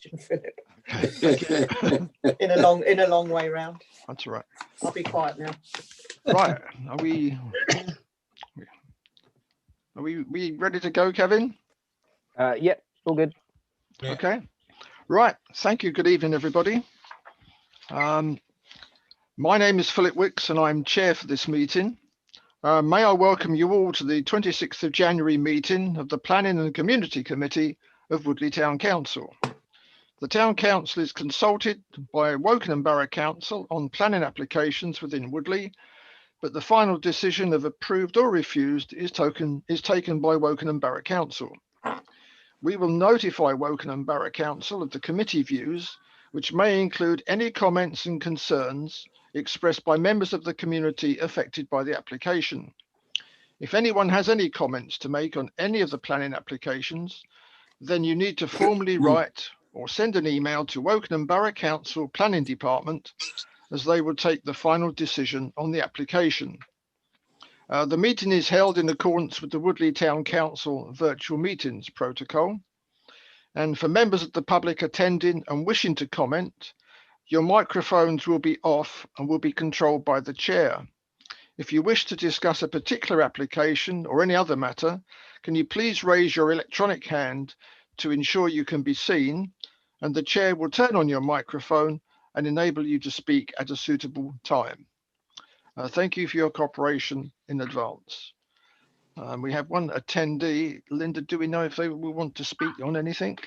question, Philip. Okay, thank you. In a long way round. That's all right. I'll be quiet now. Right, are we ready to go, Kevin? Yep, all good. Yeah. Okay. Right. Thank you. Good evening, everybody. My name is Philip Wicks, and I'm chair for this meeting. May I welcome you all to the 26th of January meeting of the Planning and Community Committee of Woodley Town Council. The Town Council is consulted by Wokingham Borough Council on planning applications within Woodley, but the final decision of approved or refused is taken by Wokingham Borough Council. We will notify Wokingham Borough Council of the committee views, which may include any comments and concerns expressed by members of the community affected by the application. If anyone has any comments to make on any of the planning applications, then you need to formally write or send an email to Wokingham Borough Council Planning Department, as they will take the final decision on the application. The meeting is held in accordance with the Woodley Town Council virtual meetings protocol. And for members of the public attending and wishing to comment, your microphones will be off and will be controlled by the chair. If you wish to discuss a particular application or any other matter, can you please raise your electronic hand to ensure you can be seen, and the chair will turn on your microphone and enable you to speak at a suitable time. Thank you for your cooperation in advance. We have one attendee. Linda, do we know if they will want to speak on anything?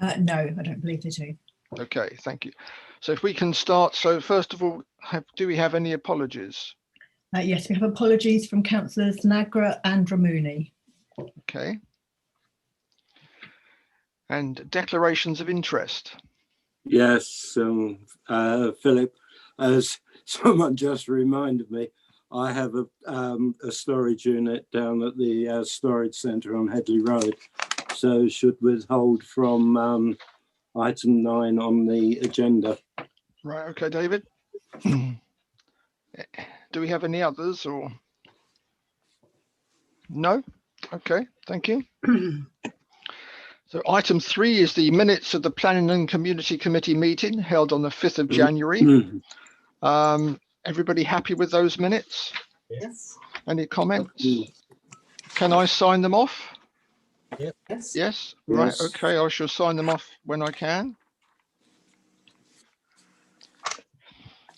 No, I don't believe they do. Okay, thank you. So if we can start. So first of all, do we have any apologies? Yes, we have apologies from councillors Nagra and Ramuni. Okay. And declarations of interest. Yes, Philip, as someone just reminded me, I have a storage unit down at the storage centre on Headley Road, so should withhold from item 9 on the agenda. Right, okay, David. Do we have any others or? No? Okay, thank you. So item 3 is the minutes of the Planning and Community Committee meeting held on the 5th of January. Everybody happy with those minutes? Yes. Any comments? Can I sign them off? Yes. Yes? Right, okay, I shall sign them off when I can.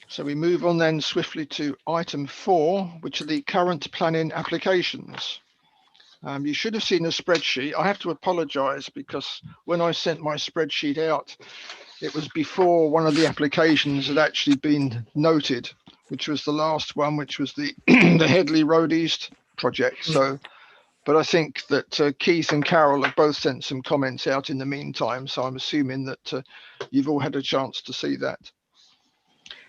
So we move on then swiftly to item 4, which are the current planning applications. You should have seen a spreadsheet. I have to apologise because when I sent my spreadsheet out, it was before one of the applications had actually been noted, which was the last one, which was the the Headley Road East project. So, but I think that Keith and Carol have both sent some comments out in the meantime. So I'm assuming that you've all had a chance to see that.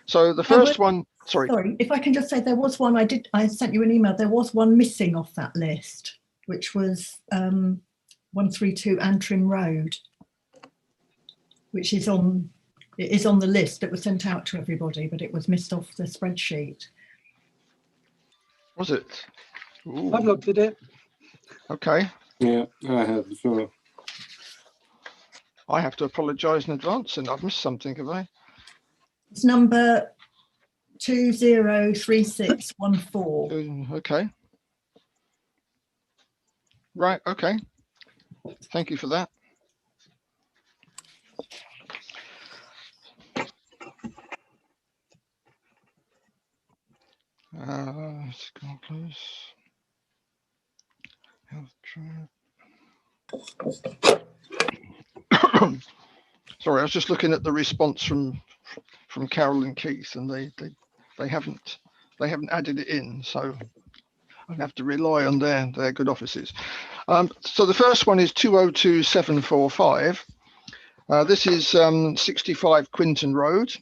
So the first one, sorry, if I can just say, there was one, I sent you an email, there was one missing off that list, which was 132 Antrim Road, which is on the list that was sent out to everybody, but it was missed off the spreadsheet. Was it? Ooh. I've looked at it. Okay. Yeah, I have as well. I have to apologise in advance, and I've missed something, have I? It's number 203614. Okay. Right, okay. Thank you for that. Let's go close. Sorry, I was just looking at the response from Carol and Keith, and they haven't added it in, so I'll have to rely on their good offices. So the first one is 202745. This is 65 Quinton Road,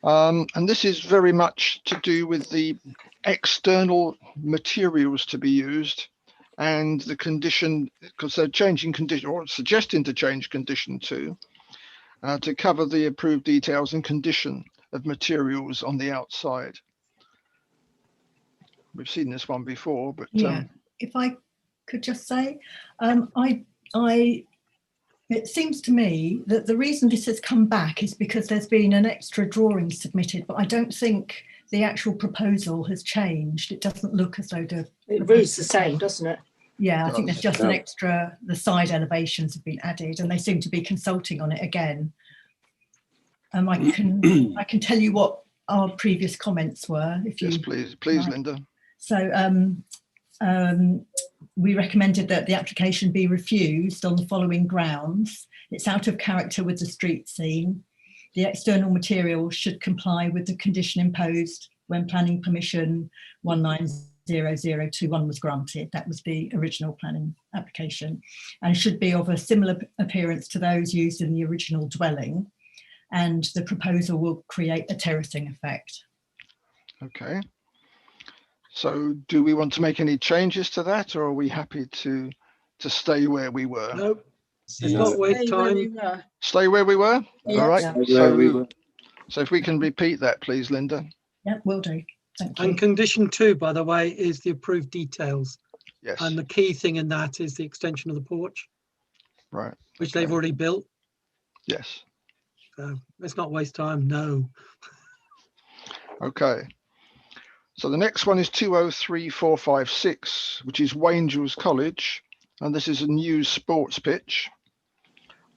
and this is very much to do with the external materials to be used and the condition, because they're changing condition or suggesting to change condition 2 to cover the approved details and condition of materials on the outside. We've seen this one before, but yeah, if I could just say, I It seems to me that the reason this has come back is because there's been an extra drawing submitted, but I don't think the actual proposal has changed. It doesn't look as though It reads the same, doesn't it? yeah, I think there's just an Yeah. extra, the side elevations have been added and they seem to be consulting on it again. I can tell you what our previous comments were if you Yes, please, Right. Linda. So we recommended that the application be refused on the following grounds. It's out of character with the street scene. The external material should comply with the condition imposed when planning permission 190021 was granted. That was the original planning application, and should be of a similar appearance to those used in the original dwelling. And the proposal will create a terracing effect. Okay. So do we want to make any changes to that, or are we happy to stay where we were? Nope, let's No. not waste Stay where time. we were. Stay where we were? Yeah. All right. Yeah. Where we were. So if we can repeat that, please, Linda. Yeah, will do. Thank you. And condition 2, by the way, is the approved details. Yes. And the key thing in that is the extension of the porch, Right. which they've Okay. already built. Yes. So let's not waste time. No. Okay. So the next one is 203456, which is Wangels College, and this is a new sports pitch.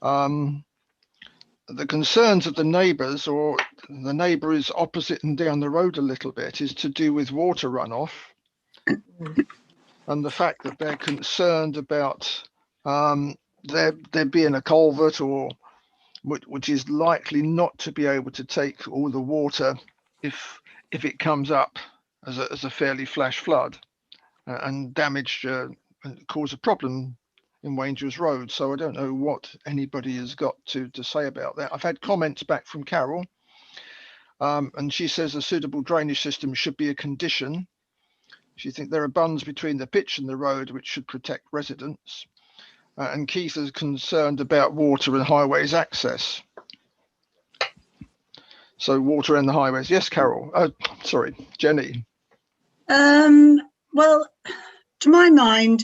The concerns of the neighbours, or the neighbour is opposite and down the road a little bit, is to do with water runoff, and the fact that they're concerned about there being a culvert or which is likely not to be able to take all the water if it comes up as a fairly flash flood and damage and cause a problem in Wangels Road. So I don't know what anybody has got to say about that. I've had comments back from Carol, and she says a suitable drainage system should be a condition. She thinks there are bunds between the pitch and the road which should protect residents. And Keith is concerned about water and highways access. So water and the highways. Yes, Carol. Sorry, Jenny. Well, to my mind,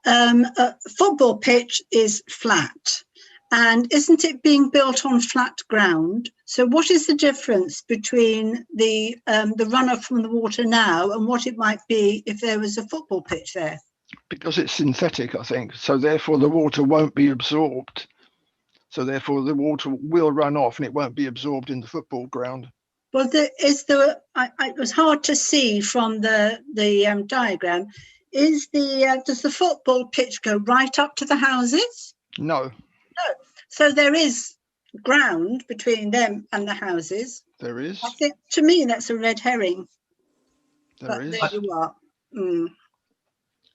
a football pitch is flat, and isn't it being built on flat ground? So what is the difference between the runoff from the water now and what it might be if there was a football pitch there? Because it's synthetic, I think. So therefore the water won't be absorbed. So therefore the water will run off and it won't be absorbed in the football ground. Well, it was hard to see from the diagram. Does the football pitch go right up to the houses? No, So there is ground between them and the houses. there is. I think, to me, that's a red herring. There But is. there you are. Mm.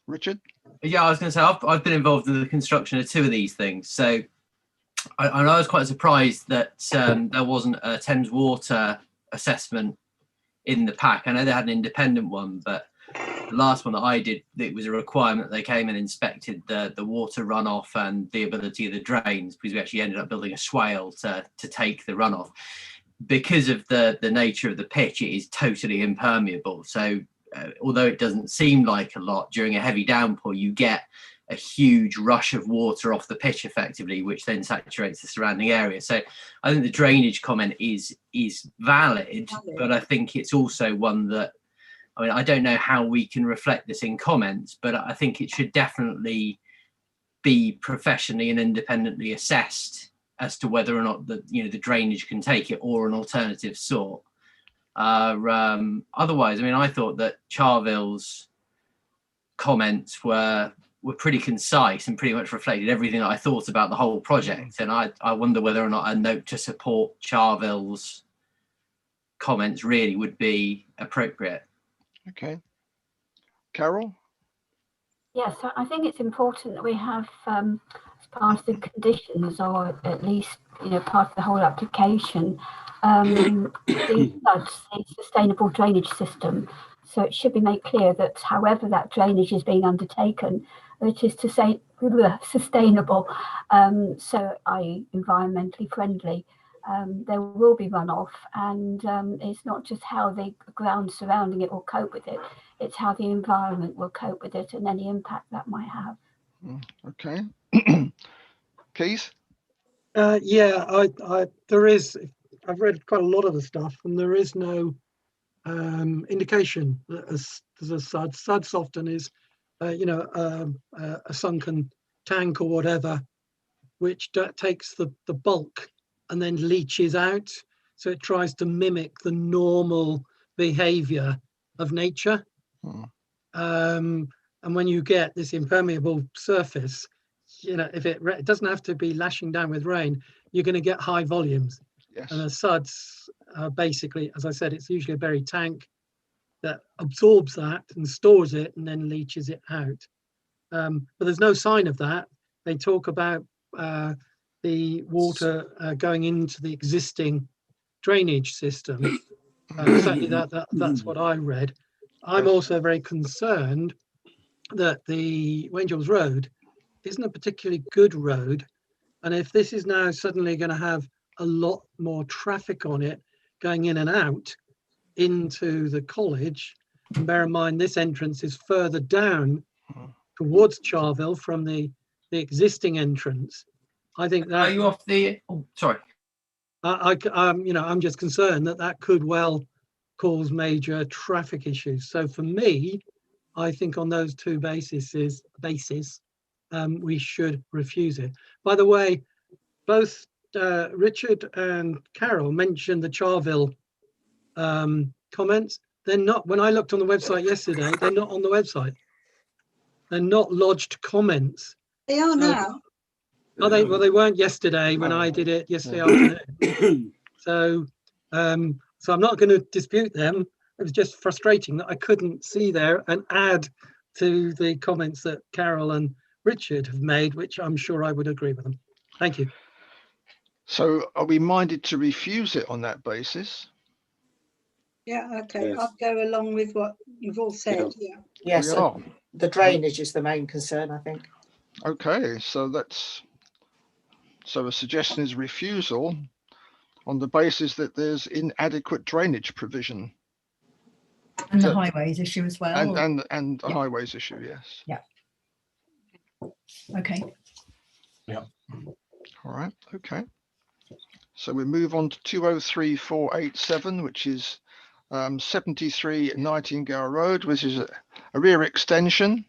Richard? Yeah, I was going to say I've been involved in the construction of 2 of these things, so I was quite surprised that there wasn't a Thames Water assessment in the pack. I know they had an independent one, but the last one that I did, it was a requirement that they came and inspected the water runoff and the ability of the drains, because we actually ended up building a swale to take the runoff. Because of the nature of the pitch, it is totally impermeable. So although it doesn't seem like a lot, during a heavy downpour, you get a huge rush of water off the pitch effectively, which then saturates the surrounding area. So I think the drainage comment is valid, but I think it's also one that, I mean, I don't know how we can reflect this in comments, but I think it should definitely be professionally and independently assessed as to whether or not the drainage can take it, or an alternative sort. Otherwise, I mean, I thought that Charville's comments were pretty concise and pretty much reflected everything that I thought about the whole project. And I wonder whether or not a note to support Charville's comments really would be appropriate. Okay. Carol? Yes, I think it's important that we have, as part of the conditions, or at least part of the whole application, the sustainable drainage system. So it should be made clear that however that drainage is being undertaken, it is to say sustainable, so i.e. environmentally friendly. There will be runoff, and it's not just how the ground surrounding it will cope with it, it's how the environment will cope with it and any impact that might have. Okay. Keith? Yeah, there is. I've read quite a lot of the stuff, and there is no indication that there's a SUD. SUDS often is, a sunken tank or whatever, which takes the bulk and then leaches out. So it tries to mimic the normal behavior of nature. And when you get this impermeable surface, if it doesn't have to be lashing down with rain, you're going to get high volumes. Yes. And the SUDS basically, as I said, it's usually a buried tank that absorbs that and stores it and then leaches it out. But there's no sign of that. They talk about the water going into the existing drainage system. Certainly that's what I read. I'm also very concerned that the Wangels Road isn't a particularly good road. And if this is now suddenly going to have a lot more traffic on it going in and out into the college, and bear in mind this entrance is further down towards Charville from the existing entrance. I think that... Are you off the... Oh, sorry. I'm just concerned that could well cause major traffic issues. So for me, I think on those two bases, we should refuse it. By the way, both Richard and Carol mentioned the Charville comments. They're not, when I looked on the website yesterday, they're not on the website. They're not lodged comments. They are now. Oh, well, they weren't yesterday when I did it yesterday afternoon. So I'm not going to dispute them. It was just frustrating that I couldn't see there and add to the comments that Carol and Richard have made, which I'm sure I would agree with them. Thank you. So are we minded to refuse it on that basis? Yeah, okay. Yes. I'll go along with what you've all said. Yeah. Yes, We are. the drainage is the main concern, I think. Okay, so a suggestion is refusal on the basis that there's inadequate drainage provision And the So- highways issue as well. and the Yeah. highways issue, yes. Okay. All right, okay. So we move on to 203487, which is 73 Nightingale Road, which is a rear extension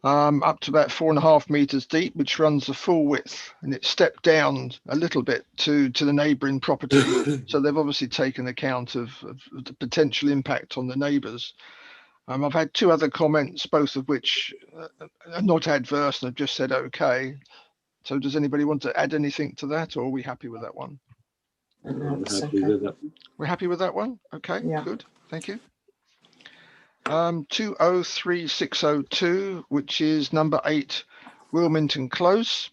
up to about 4.5 meters deep, which runs the full width, and it's stepped down a little bit to the neighbouring property. So they've obviously taken account of the potential impact on the neighbours. I've had two other comments, both of which are not adverse and have just said okay. So does anybody want to add anything to that, or are we happy with that one? I'm It's happy okay. with that. We're happy with that one? Okay, Yeah. good, thank you. 203602, which is number 8 Wilmington Close.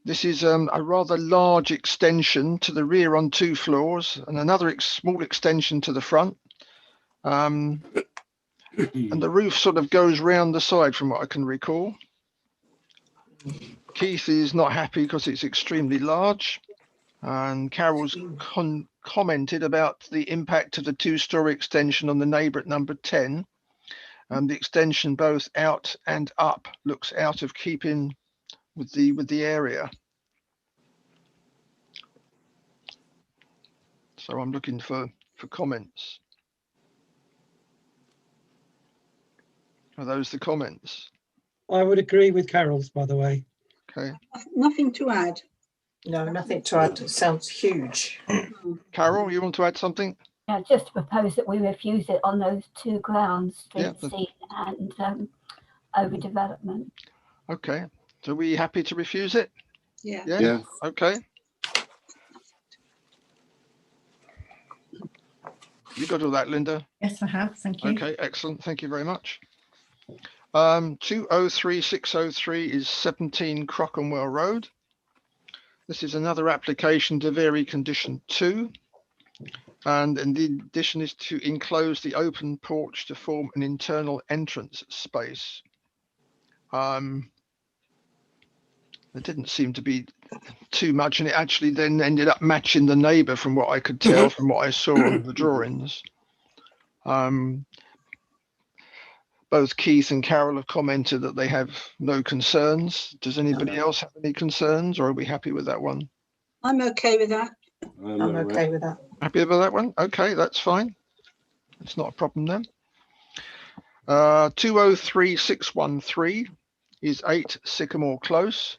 This is a rather large extension to the rear on 2 floors and another small extension to the front. And the roof sort of goes round the side from what I can recall. Keith is not happy because it's extremely large. And Carol's commented about the impact of the 2-story extension on the neighbour at number 10. The extension both out and up looks out of keeping with the area. So I'm looking for comments. Are those the comments? I would agree with Carol's, by the way. Okay. Nothing to add. No, nothing to add. It sounds huge. Carol, you want to add something? Yeah, just to propose that we refuse it on those two grounds, Yeah, street scene and overdevelopment. Okay. So are we happy to refuse it? Yeah. Yeah. Yeah. Okay. You got all that, Linda? Yes, I have. Thank you. Okay, excellent. Thank you very much. 203603 is 17 Crockenwell Road. This is another application to vary condition 2. And the addition is to enclose the open porch to form an internal entrance space. There didn't seem to be too much, and it actually then ended up matching the neighbour from what I could tell from what I saw on the drawings. both Keith and Carol have commented that they have no concerns. Does anybody else have any concerns, or are we happy with that one? I'm okay with that. I'm all right. okay with that. Happy with that one? Okay, that's fine. It's not a problem then. 203613 is 8 Sycamore Close.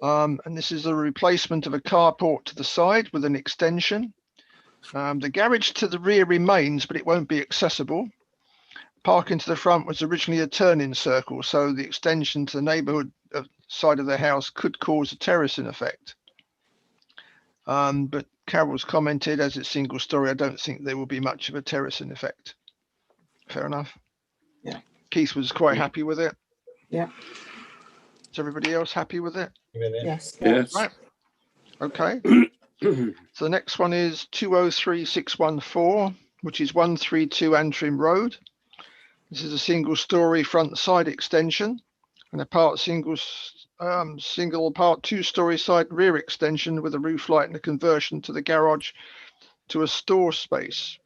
And this is a replacement of a carport to the side with an extension. The garage to the rear remains, but it won't be accessible. Parking to the front was originally a turn-in circle, so the extension to the neighbourhood side of the house could cause a terracing effect. But Carol's commented, as it's single story, I don't think there will be much of a terracing effect. Fair enough. Yeah. Keith was quite happy with it. Yeah. Is everybody else happy with it? Yes. Yes. Right. Okay. So the next one is 203614, which is 132 Antrim Road. This is a single story front side extension and a part single part 2-story side rear extension with a roof light and a conversion to the garage to a store space.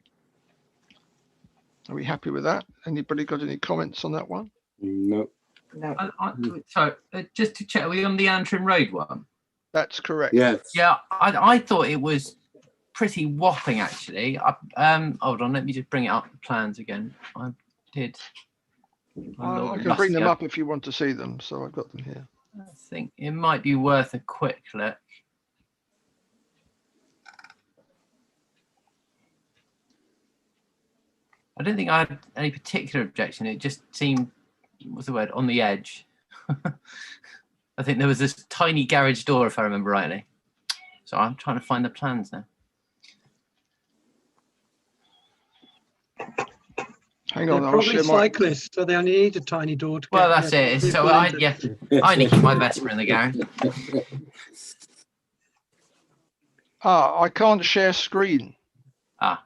Are we happy with that? Anybody got any comments on that one? No. No. So just to check, are we on the Antrim Road one? That's correct. Yes. Yeah, I thought it was pretty whopping actually. Hold on, let me just bring it up the plans again. I did. I can bring them up if you want to see them. So I've got them here. I think it might be worth a quick look. I don't think I had any particular objection. It just seemed, what's the word, on the edge. I think there was this tiny garage door, if I remember rightly. So I'm trying to find the plans now. Hang They're on, I'll probably share my. cyclists, so they only need a tiny door to Well, get that's there. it. So I only keep my Vespa in the garage. I can't share screen. Ah,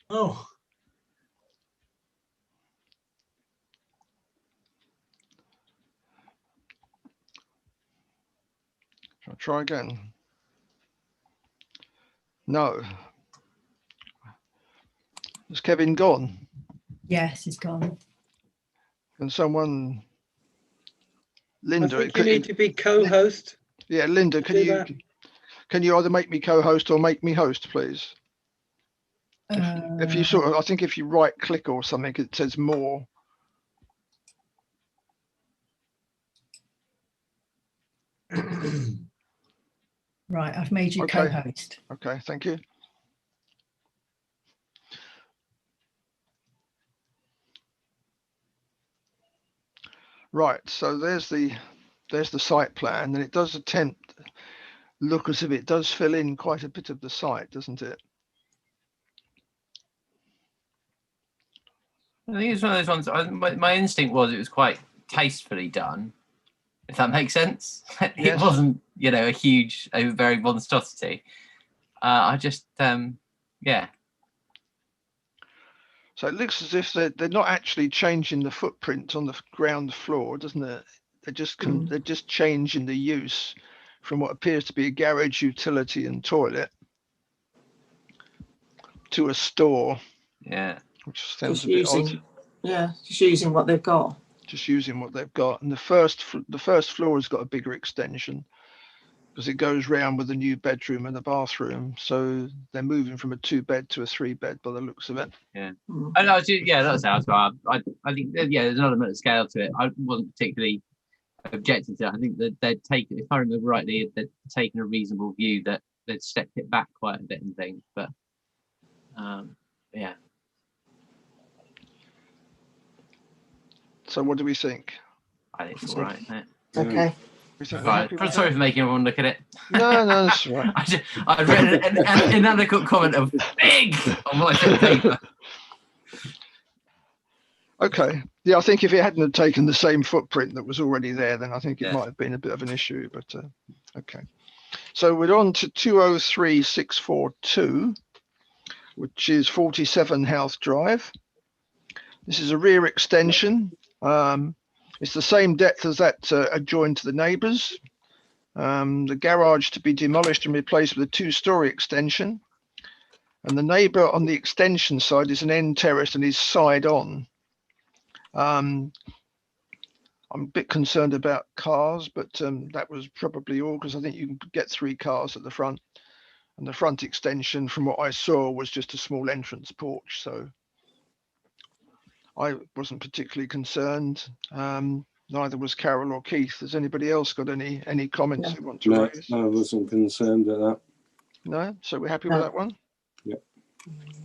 Oh, Shall I try again? No. Is Kevin gone? Yes, he's gone. Can someone, I Linda? think you need to be co-host. Yeah, Linda, do that. can you either make me co-host or make me host, please? If you sort of, I think if you right click or something, it says more. Right, I've made you Okay. co-host. Okay, thank you. Right, so there's the site plan, and it does look as if it does fill in quite a bit of the site, doesn't it? I think it's one of those ones. My instinct was it was quite tastefully done, if that makes sense. It Yes. wasn't, a huge, a very monstrosity. I just, yeah. So it looks as if they're not actually changing the footprint on the ground floor, doesn't it? They're just changing the use from what appears to be a garage, utility and toilet to a store, Yeah. which sounds Just a bit using, odd. yeah, just using what they've got. Just using what they've got. And the first floor has got a bigger extension because it goes round with a new bedroom and a bathroom. So they're moving from a 2-bed to a 3-bed by the looks of it. Mm. I know, yeah, that's how I think, yeah, there's an element of scale to it. I wasn't particularly objecting to it. I think that they'd taken, if I remember rightly, they'd taken a reasonable view that they'd stepped it back quite a bit and things. But yeah. So what do we think? I think it's all right. Yeah. Okay. We think we're Right. happy with Sorry that? for making everyone look at it. No, that's all right. I read an inadequate comment of big on my paper. Okay. Yeah, I think if it hadn't have taken the same footprint that was already there, then I think it Yeah. might have been a bit of an issue, but okay. So we're on to 203642, which is 47 House Drive. This is a rear extension. It's the same depth as that adjoined to the neighbours. The garage to be demolished and replaced with a 2-story extension. And the neighbour on the extension side is an end terrace and is side on. I'm a bit concerned about cars, but that was probably all because I think you can get 3 cars at the front. And the front extension, from what I saw, was just a small entrance porch. So I wasn't particularly concerned. Neither was Carol or Keith. Has anybody else got any comments No. they want to No, raise? I wasn't concerned at that. No? So we're happy No. with that one? Yep.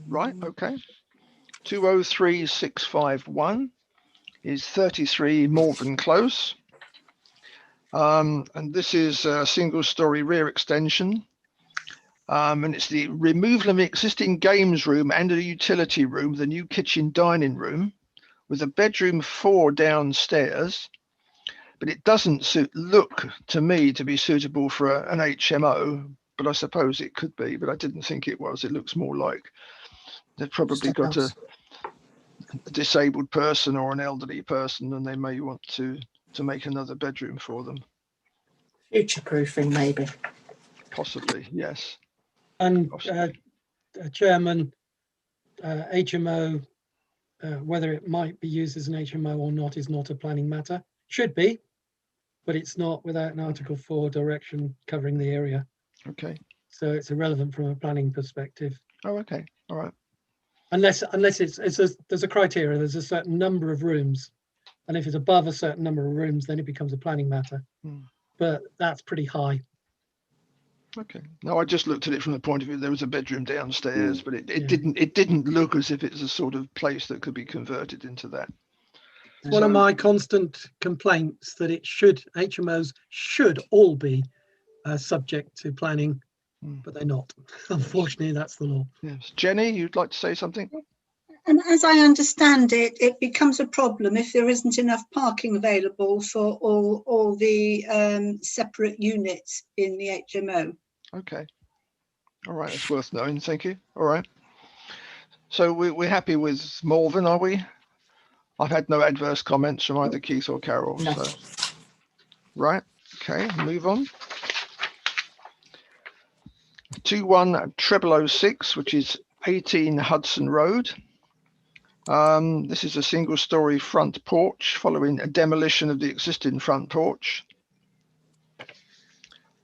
Right, okay. 203651 is 33 Malvern Close. And this is a single-storey rear extension. And it's the removal of an existing games room and a utility room, the new kitchen dining room, with a bedroom 4 downstairs. But it doesn't look to me to be suitable for an HMO, but I suppose it could be, but I didn't think it was. It looks more like they've probably got a disabled person or an elderly person, and they may want to make another bedroom for them. Future proofing, maybe. Possibly, yes. And Chairman, HMO, whether it might be used as an HMO or not is not a planning matter. Should be, but it's not without an Article 4 direction covering the area. Okay. So it's irrelevant from a planning perspective. Oh, okay. All right. Unless there's a criteria, there's a certain number of rooms. And if it's above a certain number of rooms, then it becomes a planning matter. But that's pretty high. Okay. No, I just looked at it from the point of view there was a bedroom downstairs, but it didn't look as if it's a sort of place that could be converted into that. It's one of my constant complaints that HMOs should all be subject to planning, but they're not. Unfortunately, that's the law. Yes. Jenny, you'd like to say something? And as I understand it, it becomes a problem if there isn't enough parking available for all the separate units in the HMO. Okay. All right. That's worth knowing. Thank you. All right. So we're happy with Malvern, are we? I've had no adverse comments from either Keith or Carol. No. So. Right. Okay. Move on. 21006, which is 18 Hudson Road. This is a single-storey front porch following a demolition of the existing front porch.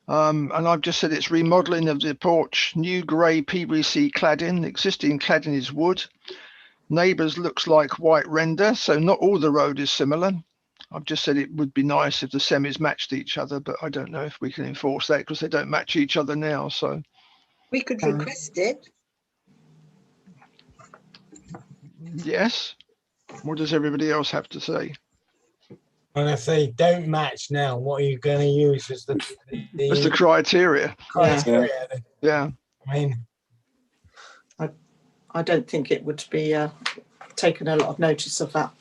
And I've just said it's remodeling of the porch, new grey PVC cladding. The existing cladding is wood. Neighbours looks like white render, so not all the road is similar. I've just said it would be nice if the semis matched each other, but I don't know if we can enforce that because they don't match each other now. So We could request it. yes. What does everybody else have to say? And if they don't match now, what are you going to use as That's the criteria. criteria? Yeah. I mean, I don't think it would be taken a lot of notice of that.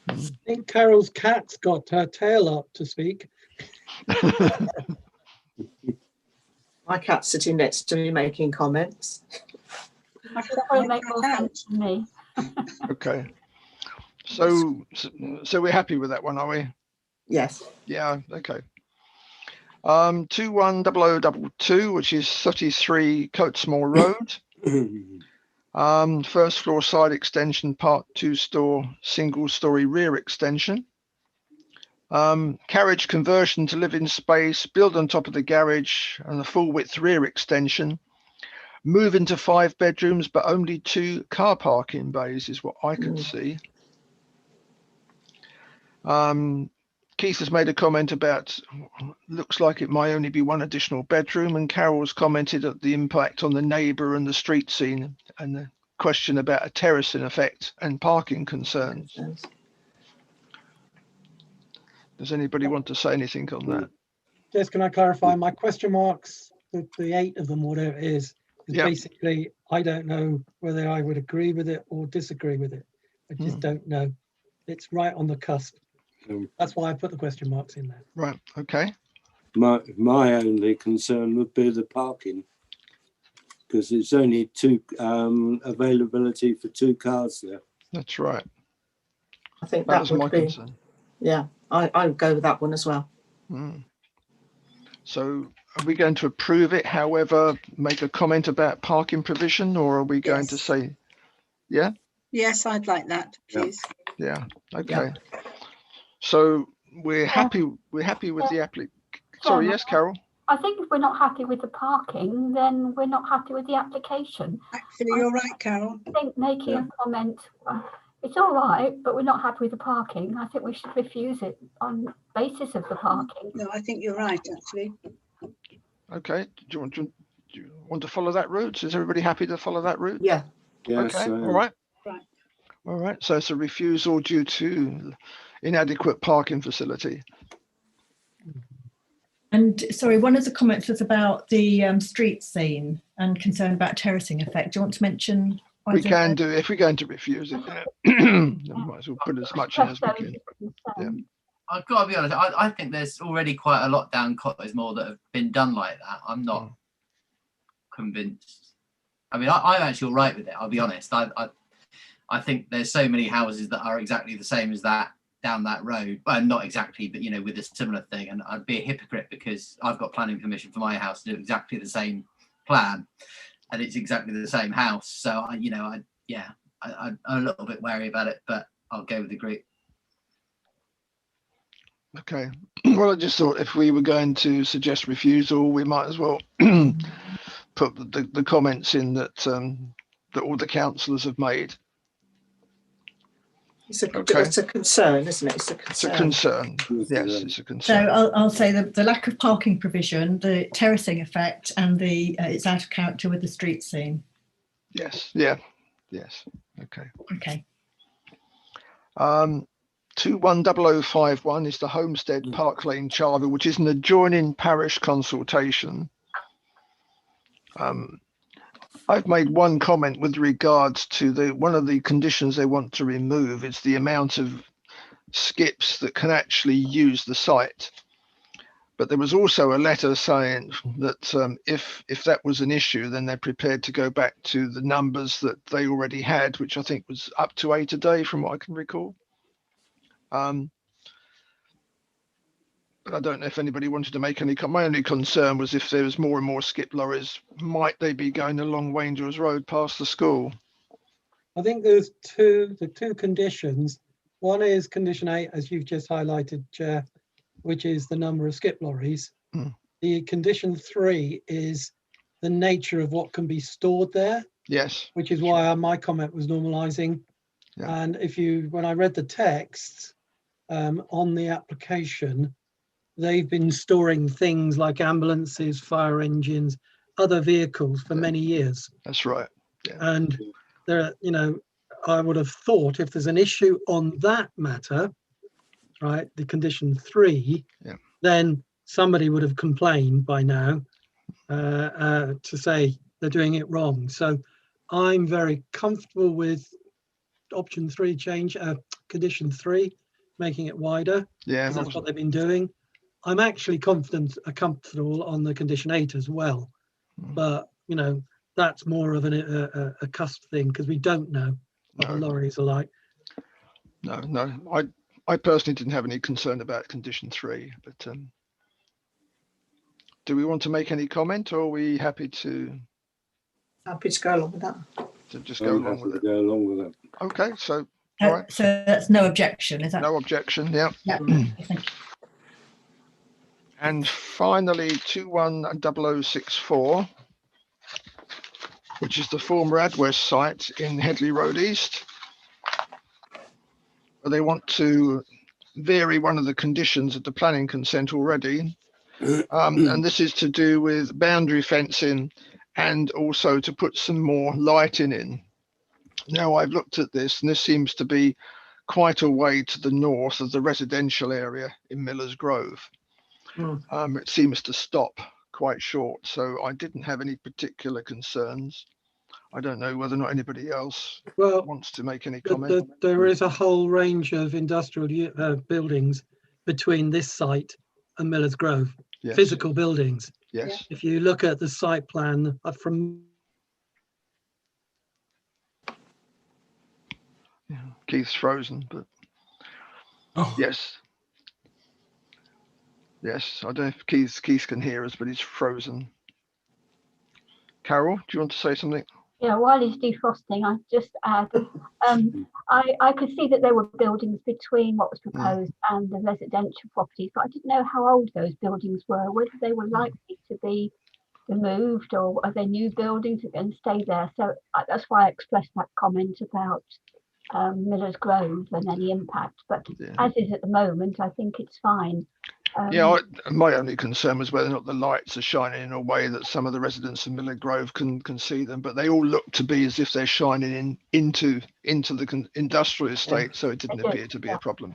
I think Carol's cat's got her tail up to speak. My cat's sitting next to me making comments. That will make more sense to me. Okay. So we're happy with that one, are we? Yes. Yeah. Okay. 210022, which is 33 Coatesmore Road. First floor side extension, part 2 single-story rear extension. Carriage conversion to living space, build on top of the garage and the full width rear extension. Move into 5 bedrooms, but only 2 car parking bays is what I could see. Keith has made a comment about looks like it might only be 1 additional bedroom, and Carol's commented at the impact on the neighbour and the street scene and the question about a terracing effect and parking concerns. Does anybody want to say anything on that? Just can I clarify my question marks, the 8 of them, whatever it is basically, I don't know whether I would agree with it or disagree with it. I just don't know. It's right on the cusp. That's why I put the question marks in there. Right. Okay. My only concern would be the parking, because it's only 2 availability for 2 cars there. That's right. I think That that was my would be. concern. Yeah, I would go with that one as well. So are we going to approve it, however, make a comment about parking provision, or are we going to Yes. say, yeah? Yes, I'd like that, Yeah. please. Yeah, okay. So we're happy with the application. Sorry, Chairman, yes, Carol? I think if we're not happy with the parking, then we're not happy with the application. Actually, you're right, Carol. I think making Yeah. a comment, it's all right, but we're not happy with the parking. I think we should refuse it on basis of the parking. No, I think you're right, actually. Okay, do you want to follow that route? Is everybody happy to follow that route? Yeah. Yes. Okay, all right. Right. All right, so it's a refusal due to inadequate parking facility. And sorry, one of the comments was about the street scene and concern about terracing effect. Do you want to mention? We either can of do, if we're going to refuse it, then we might as well put as much in as we can. Yeah. I've got to be honest. I think there's already quite a lot down Cottesmore that have been done like that. I'm not convinced. I mean, I'm actually all right with it. I'll be honest. I think there's so many houses that are exactly the same as that down that road. Well, not exactly, but you know, with a similar thing. And I'd be a hypocrite because I've got planning permission for my house to do exactly the same plan, and it's exactly the same house. So I'm a little bit wary about it, but I'll go with the group. Okay, well, I just thought if we were going to suggest refusal, we might as well put the comments in that that all the councillors have made. It's a, Okay. it's a concern, isn't it? It's a It's a concern. concern. Yes, it's a So concern. I'll say the lack of parking provision, the terracing effect, and the it's out of character with the street scene. Yes, yeah, yes. Okay. Okay. 210051 is the Homestead Park Lane Charvel, which is an adjoining parish consultation. I've made one comment with regards to one of the conditions they want to remove is the amount of skips that can actually use the site. But there was also a letter saying that if that was an issue, then they're prepared to go back to the numbers that they already had, which I think was up to 8 a day from what I can recall. But I don't know if anybody wanted to make any comment. My only concern was if there was more and more skip lorries, might they be going along Wangels Road past the school? I think there's the two conditions. One is condition 8, as you've just highlighted, Chair, which is the number of skip lorries. The condition 3 is the nature of what can be stored there. Yes. Which is why my comment was normalising. Yeah. And when I read the text on the application, they've been storing things like ambulances, fire engines, other vehicles for many years. That's right. Yeah. And there, I would have thought if there's an issue on that matter, right, the condition 3, then somebody would have complained by now to say they're doing it wrong. So I'm very comfortable with option 3 change, condition 3, making it wider. Yeah, That's what they've been doing. I'm actually comfortable on the condition 8 as well, but that's more of a cusp thing because we don't know what the lorries are like. No, I personally didn't have any concern about condition 3, but do we want to make any comment, or are we happy to? Happy to go along with that. To just go along with it. Go along with it. Okay, so all right. So that's no objection, is that? No objection. Yeah. Yeah. Okay, thank you. And finally, 210064, which is the former Adwest site in Headley Road East. They want to vary one of the conditions of the planning consent already. And this is to do with boundary fencing and also to put some more lighting in. Now I've looked at this, and this seems to be quite a way to the north of the residential area in Miller's Grove. It seems to stop quite short, so I didn't have any particular concerns. I don't know whether or not anybody else wants to make any comment. There is a whole range of industrial buildings between this site and Miller's Grove, Yes. physical buildings. Yes. If you look at the site plan from... Keith's frozen, but yes. Yes, I don't know if Keith can hear us, but he's frozen. Carol, do you want to say something? Yeah, while he's defrosting, I just add, I could see that there were buildings between what was proposed and the residential properties, but I didn't know how old those buildings were, whether they were likely to be removed or are they new buildings and stay there. So that's why I expressed that comment about Miller's Grove and any impact. But as is at the moment, I think it's fine. My only concern was whether or not the lights are shining in a way that some of the residents of Miller Grove can see them, but they all look to be as if they're shining into the industrial estate, so it didn't appear to be a problem.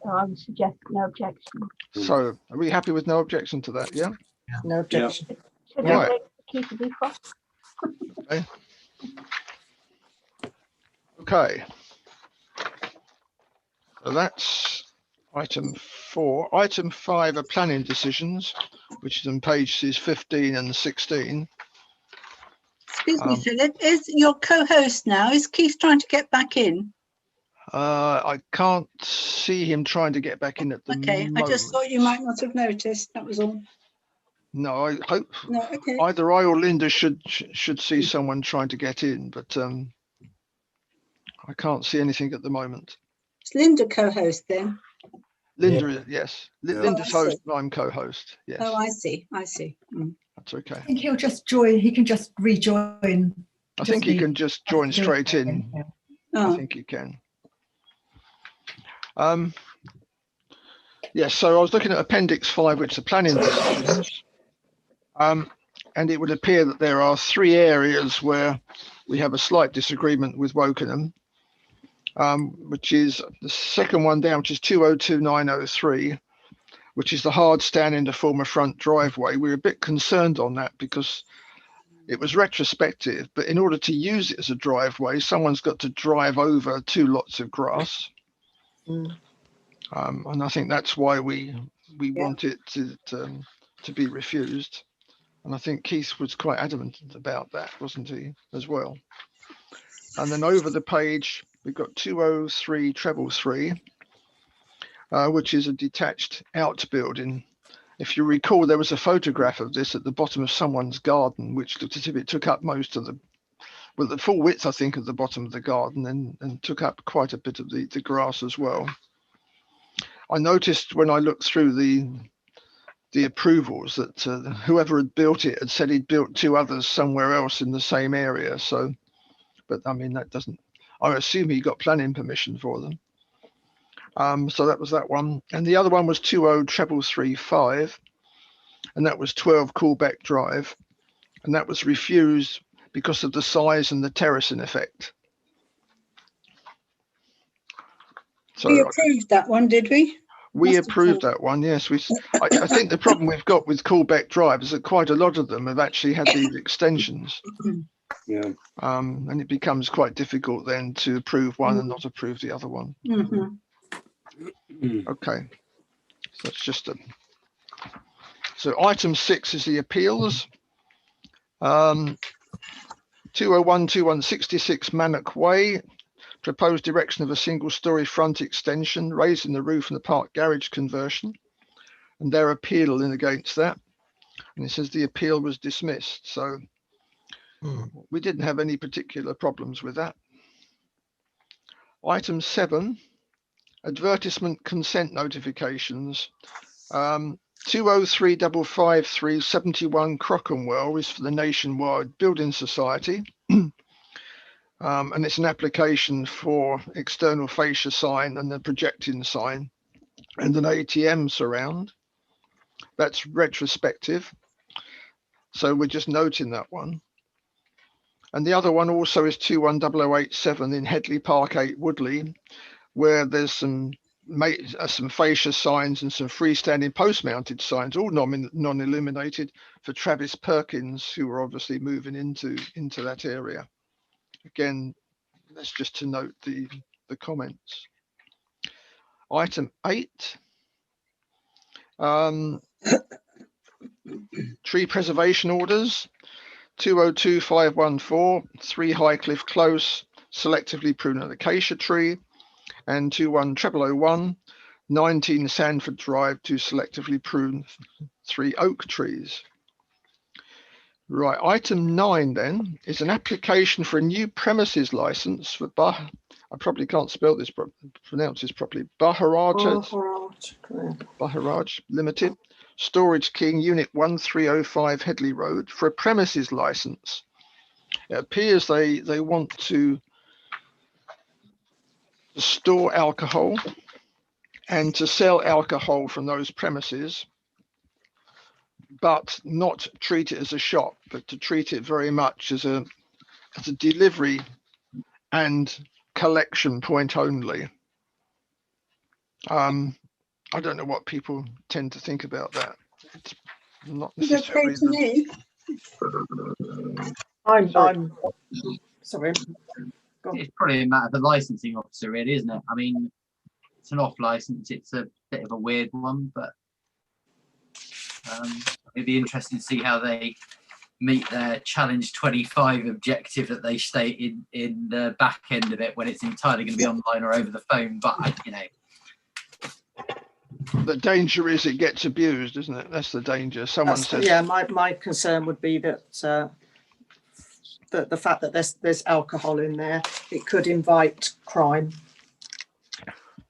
So I would suggest no objection. So are we happy with no objection to that? Yeah. No objection. Should Right. we keep the defrost? Okay. So that's item 4. Item 5 are planning decisions, which is on pages 15 and 16. Excuse me, Philip, is your co-host now? Is Keith trying to get back in? I can't see him trying to get back in at the moment. I just thought you might not have noticed, that was all. No, I hope No, okay. either I or Linda should see someone trying to get in, but I can't see anything at the moment. Is Linda co-host then? Linda, yes. Linda's I see. host and I'm co-host. Yes. Oh, I see. That's okay. I think he'll just join. He can just rejoin. I think he can just join straight in. Oh. I think he can. Yes, so I was looking at Appendix 5, which is the planning decisions. And it would appear that there are 3 areas where we have a slight disagreement with Wokingham, which is the second one down, which is 202903, which is the hard stand in the former front driveway. We're a bit concerned on that because it was retrospective, but in order to use it as a driveway, someone's got to drive over 2 lots of grass. And I think that's why we want it to be refused. And I think Keith was quite adamant about that, wasn't he, as well? And then over the page, we've got 203-333, which is a detached outbuilding. If you recall, there was a photograph of this at the bottom of someone's garden, which looked as if it took up most of the full width, I think, of the bottom of the garden and took up quite a bit of the grass as well. I noticed when I looked through the approvals that whoever had built it had said he'd built 2 others somewhere else in the same area. So, but I mean, that doesn't, I assume he got planning permission for them. So that was that one. And the other one was 20335, and that was 12 Coolbeck Drive. And that was refused because of the size and the terracing effect. So we approved that one, did we? We approved that one, yes. I think the problem we've got with Coolbeck Drive is that quite a lot of them have actually had these extensions. Yeah. And it becomes quite difficult then to approve one and not approve the other one. Okay. So it's just so item 6 is the appeals. 2012166 Mannock Way. Proposed erection of a single-storey front extension, raising the roof and the park garage conversion, and their appeal in against that. And it says the appeal was dismissed. So we didn't have any particular problems with that. Item 7, advertisement consent notifications. 203555371 Crockenwell is for the Nationwide Building Society. And it's an application for external fascia sign and the projecting sign and an ATM surround. That's retrospective. So we're just noting that one. And the other one also is 210087 in Headley Park 8 Woodley, where there's some fascia signs and some freestanding post-mounted signs, all non-illuminated, for Travis Perkins, who are obviously moving into that area. Again, that's just to note the comments. Item 8, tree preservation orders. 202514, 3 Highcliffe Close, selectively prune an acacia tree, and 21001, 19 Sanford Drive to selectively prune 3 oak trees. Right, item 9 then is an application for a new premises license for I probably can't spell this, pronounce this properly. Baharaj Limited, Storage King, Unit 1305 Headley Road, for a premises license. It appears they want to store alcohol and to sell alcohol from those premises, but not treat it as a shop, but to treat it very much as a delivery and collection point only. I don't know what people tend to think about that. It's not Is that okay necessarily to me? I'm sorry. Go on. It's probably a matter of the licensing officer, really, isn't it? I mean, it's an off license. It's a bit of a weird one, but it'd be interesting to see how they meet their Challenge 25 objective that they state in the back end of it, when it's entirely going to be online or over the phone. But you know, the danger is it gets abused, isn't it? That's the danger. Someone says, yeah, my concern would be that the fact that there's alcohol in there, it could invite crime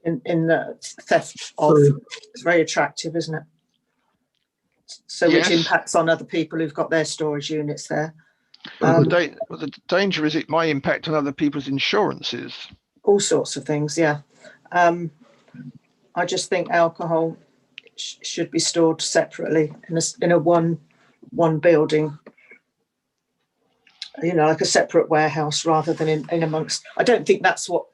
in the theft of. It's very attractive, isn't it? So yes. Which impacts on other people who've got their storage units there. The danger is it might impact on other people's insurances. All sorts of things, yeah. I just think alcohol should be stored separately in a one building, you know, like a separate warehouse rather than in amongst. I don't think that's what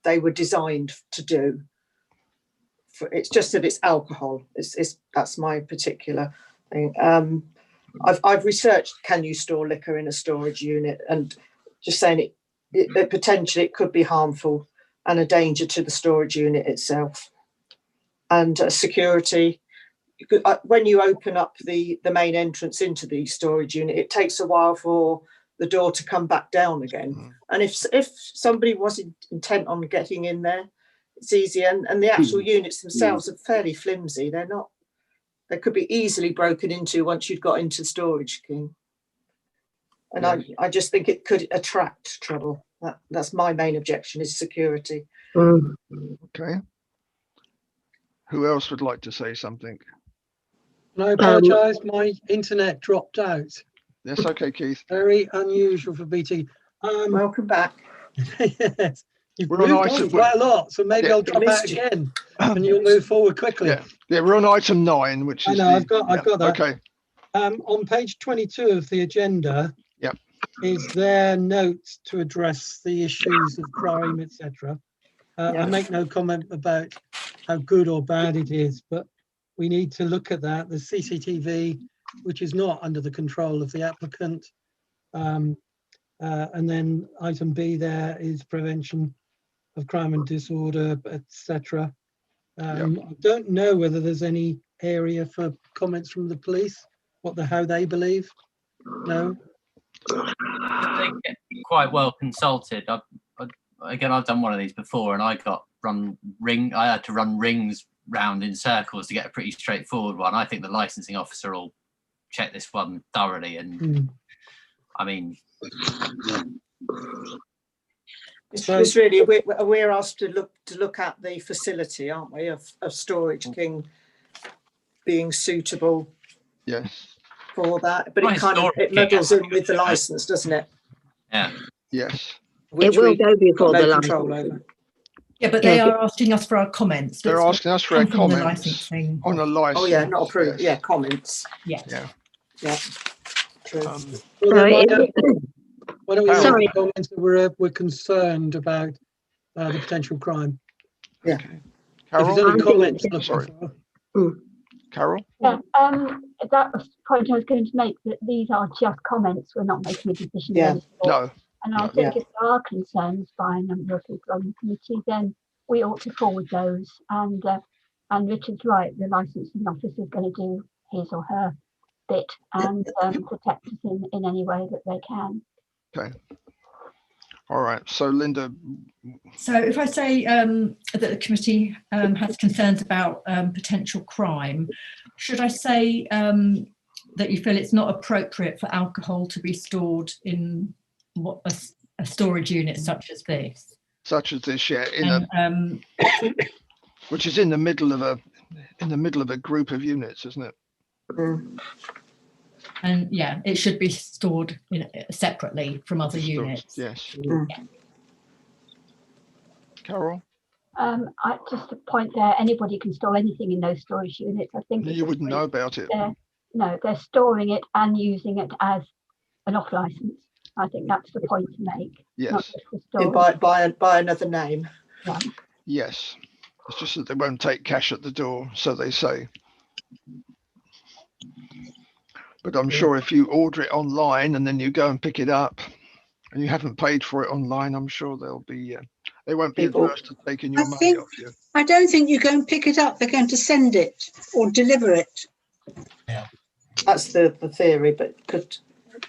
they were designed to do. It's just that it's alcohol. That's my particular thing. I've researched, can you store liquor in a storage unit, and just saying it potentially it could be harmful and a danger to the storage unit itself. And security, when you open up the main entrance into the storage unit, it takes a while for the door to come back down again. And if somebody was intent on getting in there, it's easy. And the actual units themselves are fairly flimsy. They could be easily broken into once you've got into Storage King. And I just think it could attract trouble. That's my main objection, is security. Okay. Who else would like to say something? I apologise, my internet dropped out. That's okay, Keith. Very unusual for BT. Welcome back. Yes, you've We're on moved item- on quite a lot, so maybe Yeah. I'll drop out Missed you. again and you'll move forward quickly. Yeah, we're on item 9, which I is know, I've got that. Okay. On page 22 of the agenda, Yep. is there notes to address the issues of crime, etc. I make no comment about how good or bad it is, but we need to look at that. The CCTV, which is not under the control of the applicant. And then item B there is prevention of crime and disorder, etc. I don't know whether there's any area for comments from the police, how they believe. No. They get quite well consulted. I've done one of these before, and I had to run rings round in circles to get a pretty straightforward one. I think the licensing officer will check this one thoroughly, and I mean, it's really we're asked to look at the facility, aren't we, of Storage King being suitable. Yes. For that, but it muddles in with the license, doesn't it? Yeah. Yes. It will go before the license. Yeah, but they are asking us for our comments. They're asking us for our comments on a license. Oh yeah, not approved. Yes. Yeah, comments. Yeah. Yeah. True. Why don't we make comments that we're concerned about the potential crime? Yeah. Carol? If there's any comments, Sorry. Carol? Yeah, that was the point I was going to make, that these are just comments. We're not making a decision. Yeah. No. And I think if there are concerns by a number of people on the committee, then we ought to forward those. And Richard's right, the licensing officer is going to do his or her bit and protect us in any way that they can. Okay. All right. So Linda, So if I say that the committee has concerns about potential crime, should I say that you feel it's not appropriate for alcohol to be stored in what a storage unit such as this? yeah, And, which is in the middle of a group of units, isn't it? and yeah, it should be stored separately from other units. Yes. Yeah. Carol? Just a point there, anybody can store anything in those storage units. I think You wouldn't know about it. No, they're storing it and using it as an off license. I think that's the point to make. Yes. Not just for storage. By another name. Yeah. Yes. It's just that they won't take cash at the door, so they say. But I'm sure if you order it online and then you go and pick it up and you haven't paid for it online, I'm sure they'll be they won't be adverse to taking your money off you. I don't think you go and pick it up. They're going to send it or deliver it. Yeah. That's the theory, but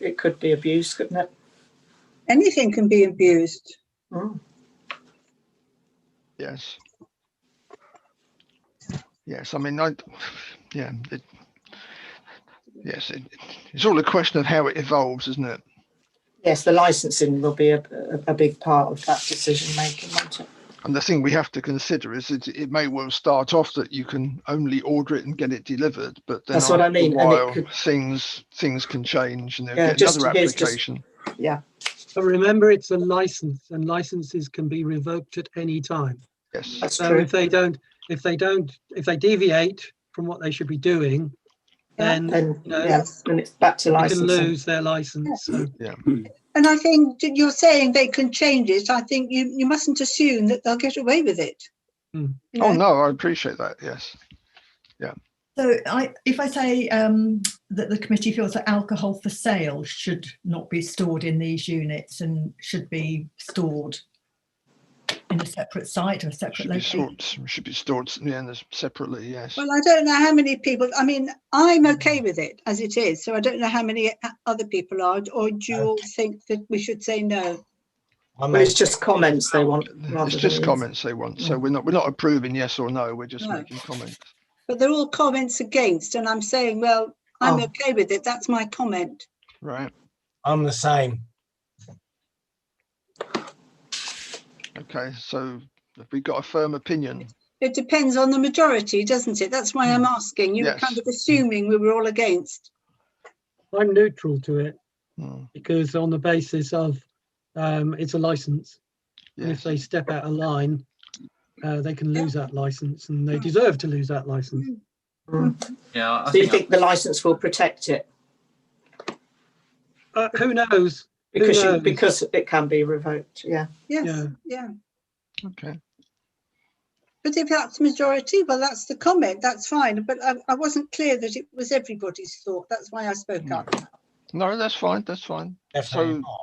it could be abused, couldn't it? Anything can be abused. Yes. Yes. I mean, it's all a question of how it evolves, isn't it? Yes, the licensing will be a big part of that decision making, won't it? And the thing we have to consider is it may well start off that you can only order it and get it delivered, but then that's what I mean. While, and it could, things can change and they'll yeah, get another application. Yeah. But remember, it's a license, and licenses can be revoked at any time. Yes. That's So true. if they deviate from what they should be doing, then Then you know, then it's back to they can licensing. lose their license. So. Yeah. And I think you're saying they can change it. I think you mustn't assume that they'll get away with it. You Oh know? no, I appreciate that. Yes. Yeah. So if I say that the committee feels that alcohol for sale should not be stored in these units and should be stored in a separate site or a separate location. Should be stored separately. Yes. Well, I don't know how many people. I mean, I'm okay with it as it is. So I don't know how many other people are. Or do you all think that we should say no? Well, it's just comments they want. It's just comments they want. So we're not approving yes or no. We're just making comments. But they're all comments against, and I'm saying, well, I'm okay with it. That's my comment. Right. I'm the same. Okay, so have we got a firm opinion? It depends on the majority, doesn't it? That's why I'm asking. You were kind of assuming we were all against. I'm neutral to it because on the basis of it's a license. Yes. And if they step out of line, they can lose that license, and they deserve to lose that license. Yeah. So you think the license will protect it? Who knows? Because it can be revoked. Yeah. Yes. Yeah. Okay. But if that's majority, well, that's the comment. That's fine. But I wasn't clear that it was everybody's thought. That's why I spoke up. No, that's fine. That's fine. Definitely not.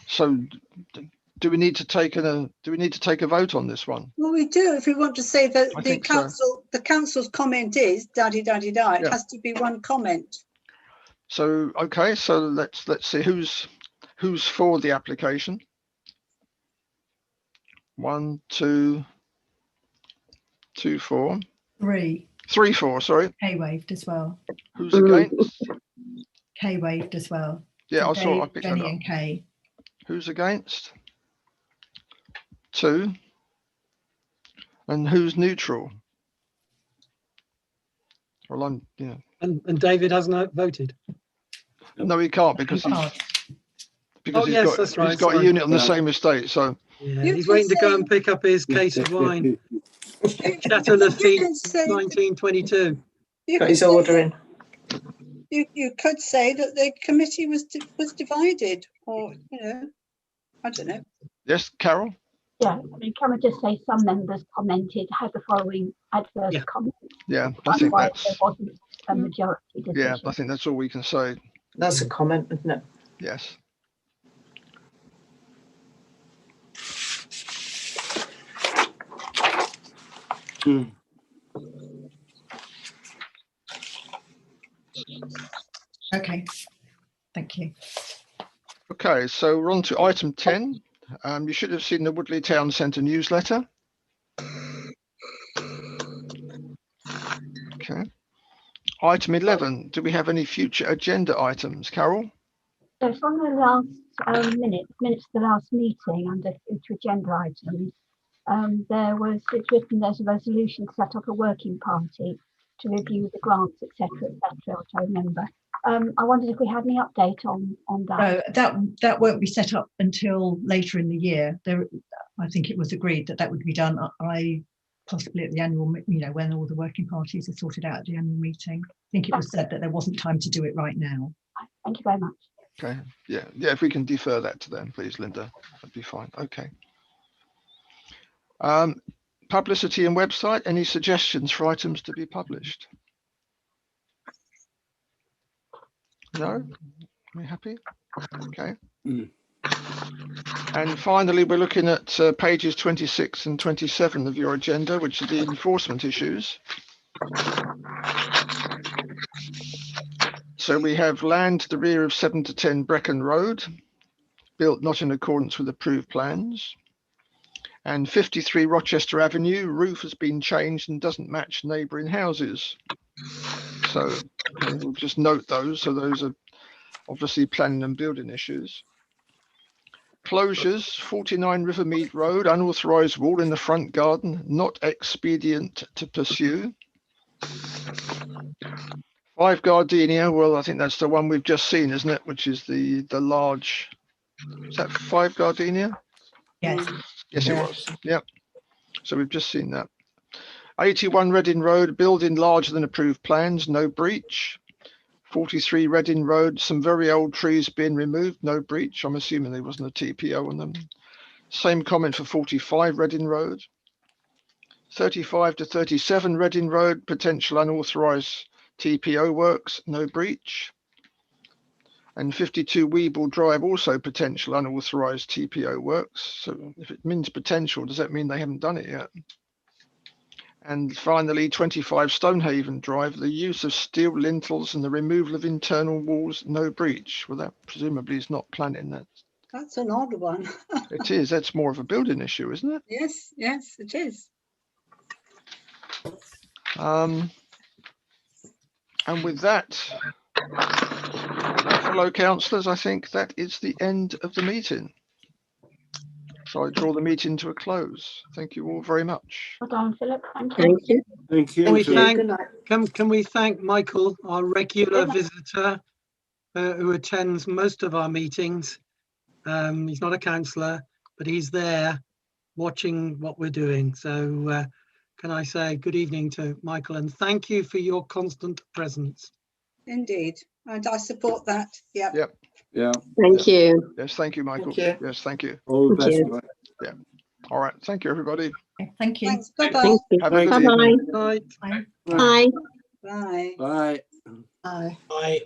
So do we need to take a vote on this one? Well, we do. If we want to say that I the think so. council's comment is da-di-da-di-da, it Yeah. has to be one comment. So okay, so let's see who's for the application. 1, 2, 2, 4. 3. 3, 4. Sorry. K waved as well. Who's against? K waved as well. Yeah, So I saw. I Dave, picked that Jenny up. and Kay. Who's against? 2. And who's neutral? Well, I'm. Yeah. And David hasn't voted. No, he can't because Oh, yes, that's right, he's got a sorry. unit on the same estate. So Yeah, You he's can waiting to go say- and pick up his case of wine. Chateau Lafite, can say- 1922. You Got could his say- order in. You could say that the committee was divided, or I don't know. yes, Carol. Yeah, I mean, can we just say some members commented, had the following adverse comments. Yeah, I think Otherwise, that's. there wasn't a majority decision. Yeah, I think that's all we can say. That's a comment, isn't it? Yes. Okay. Thank you. Okay, so we're on to item 10, You should have seen the Woodley Town Centre newsletter. Okay. Item 11, do we have any future agenda items, Carol? So from the last minutes of the last meeting under future agenda items, it's written there's a resolution to set up a working party to review the grants, etc., which I remember. I wondered if we had any update on that. No, that won't be set up until later in the year. I think it was agreed that would be done. Possibly at the annual, when all the working parties are sorted out at the annual meeting. I think it was said that there wasn't time to do it right now. Thank you very much. Okay, yeah, if we can defer that to them, please, Linda, that'd be fine. Okay. Publicity and website, any suggestions for items to be published? No? Are we happy? Okay. And finally, we're looking at pages 26 and 27 of your agenda, which are the enforcement issues. So we have land to the rear of 7 to 10 Brecon Road, built not in accordance with approved plans. And 53 Rochester Avenue, roof has been changed and doesn't match neighbouring houses. So we'll just note those. So those are obviously planning and building issues. Closures, 49 Rivermead Road, unauthorised wall in the front garden, not expedient to pursue. 5 Gardenia, well, I think that's the one we've just seen, isn't it? Which is the large, is that 5 Gardenia? Yes. Yes, it was. Yep. So we've just seen that. 81 Reading Road, building larger than approved plans, no breach. 43 Reading Road, some very old trees being removed, no breach. I'm assuming there wasn't a TPO on them. Same comment for 45 Reading Road. 35 to 37 Reading Road, potential unauthorised TPO works, no breach. And 52 Weeble Drive, also potential unauthorised TPO works. So if it means potential, does that mean they haven't done it yet? And finally, 25 Stonehaven Drive, the use of steel lintels and the removal of internal walls, no breach. Well, that presumably is not planning that. That's an odd one. It is, that's more of a building issue, isn't it? Yes, it is. And with that, fellow councillors, I think that is the end of the meeting. So I draw the meeting to a close. Thank you all very much. Well done, Philip. Thank you. Thank you. Thank you. Can we thank, Good night. can we thank Michael, our regular visitor, who attends most of our meetings. He's not a councillor, but he's there watching what we're doing. So can I say good evening to Michael and thank you for your constant presence. Indeed. And I support that. Yeah. Yep. Yeah. Thank you. Yes, thank you, Michael. Thank you. Yes, thank you. All the Thank best, you. mate. Yeah. All right. Thank you, everybody. Okay, thank you. Thanks. Bye-bye. Thank you. Have a good Bye-bye. evening. Right. Bye. Bye. Bye. Bye. Bye. Bye.